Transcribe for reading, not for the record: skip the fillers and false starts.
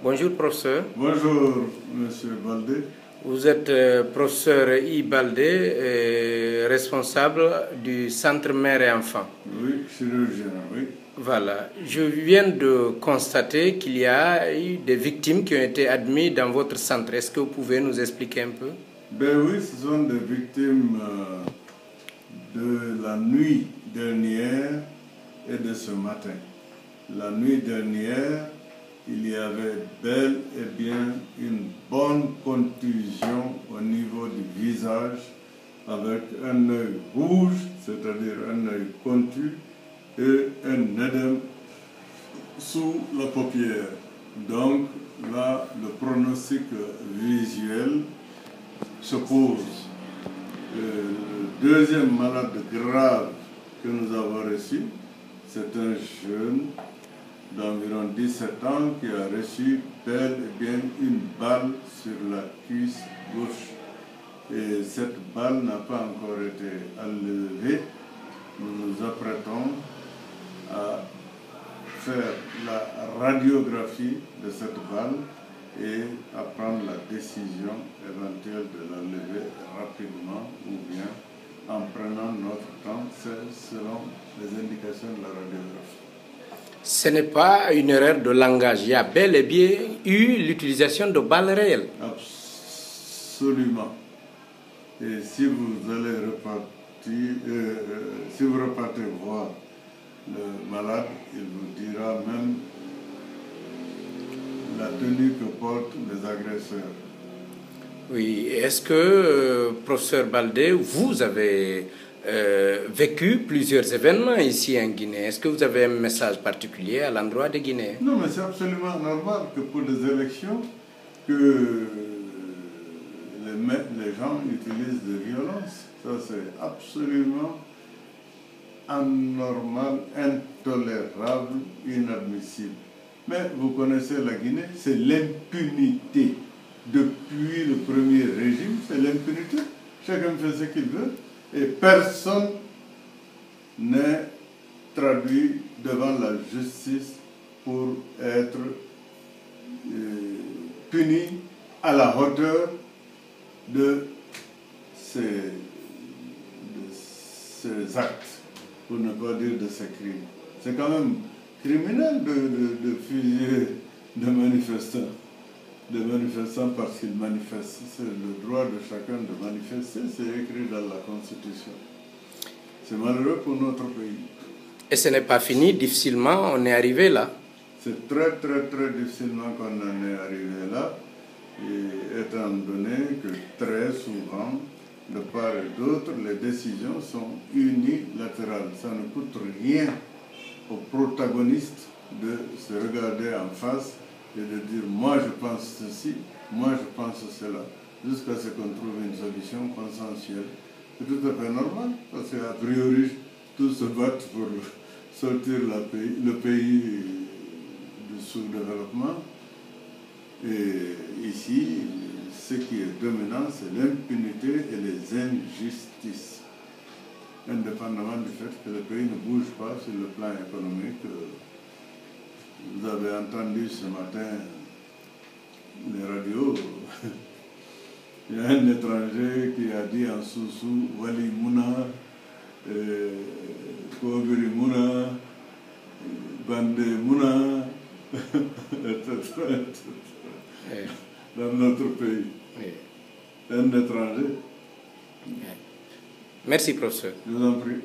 Bonjour professeur. Bonjour Monsieur Baldé. Vous êtes professeur I. Baldé, responsable du centre mère et enfant. Oui, chirurgien, oui. Voilà. Je viens de constater qu'il y a eu des victimes qui ont été admises dans votre centre. Est-ce que vous pouvez nous expliquer un peu? Ben oui, ce sont des victimes de la nuit dernière et de ce matin. La nuit dernière, il y avait bel et bien une bonne contusion au niveau du visage avec un œil rouge, c'est-à-dire un œil contu, et un édème sous la paupière. Donc là, le pronostic visuel se pose. Le deuxième malade grave que nous avons reçu, c'est un jeune d'environ 17 ans qui a reçu bel et bien une balle sur la cuisse gauche. Et cette balle n'a pas encore été enlevée. Nous nous apprêtons à faire la radiographie de cette balle et à prendre la décision éventuelle de l'enlever rapidement ou bien en prenant notre temps selon les indications de la radiographie. Ce n'est pas une erreur de langage. Il y a bel et bien eu l'utilisation de balles réelles. Absolument. Et si vous allez si vous repartez voir le malade, il vous dira même la tenue que portent les agresseurs. Oui. Est-ce que, professeur Baldé, vous avez vécu plusieurs événements ici en Guinée? Est-ce que vous avez un message particulier à l'endroit des Guinéens? Non, mais c'est absolument normal que pour les élections, que les gens utilisent de violence. Ça, c'est absolument anormal, intolérable, inadmissible. Mais vous connaissez la Guinée, c'est l'impunité. Depuis le premier régime, c'est l'impunité. Chacun fait ce qu'il veut et personne n'est traduit devant la justice pour être puni à la hauteur de ces actes, pour ne pas dire de ces crimes. C'est quand même criminel de fusiller des manifestants parce qu'ils manifestent. C'est le droit de chacun de manifester, c'est écrit dans la Constitution. C'est malheureux pour notre pays. Et ce n'est pas fini, difficilement on est arrivé là. C'est très difficilement qu'on en est arrivé là, et étant donné que très souvent, de part et d'autre, les décisions sont unilatérales. Ça ne coûte rien aux protagonistes de se regarder en face et de dire « moi je pense ceci, moi je pense cela », jusqu'à ce qu'on trouve une solution consensuelle. C'est tout à fait normal, parce qu'a priori, tous se battent pour sortir le pays du sous-développement. Et ici, ce qui est dominant, c'est l'impunité et les injustices, indépendamment du fait que le pays ne bouge pas sur le plan économique. Vous avez entendu ce matin les radios, il y a un étranger qui a dit en sous-sous « Wali Mouna », « Kogri Mouna »,« Bande Mouna », etc. dans notre pays. Oui. Un étranger. Merci, professeur. Je vous en prie.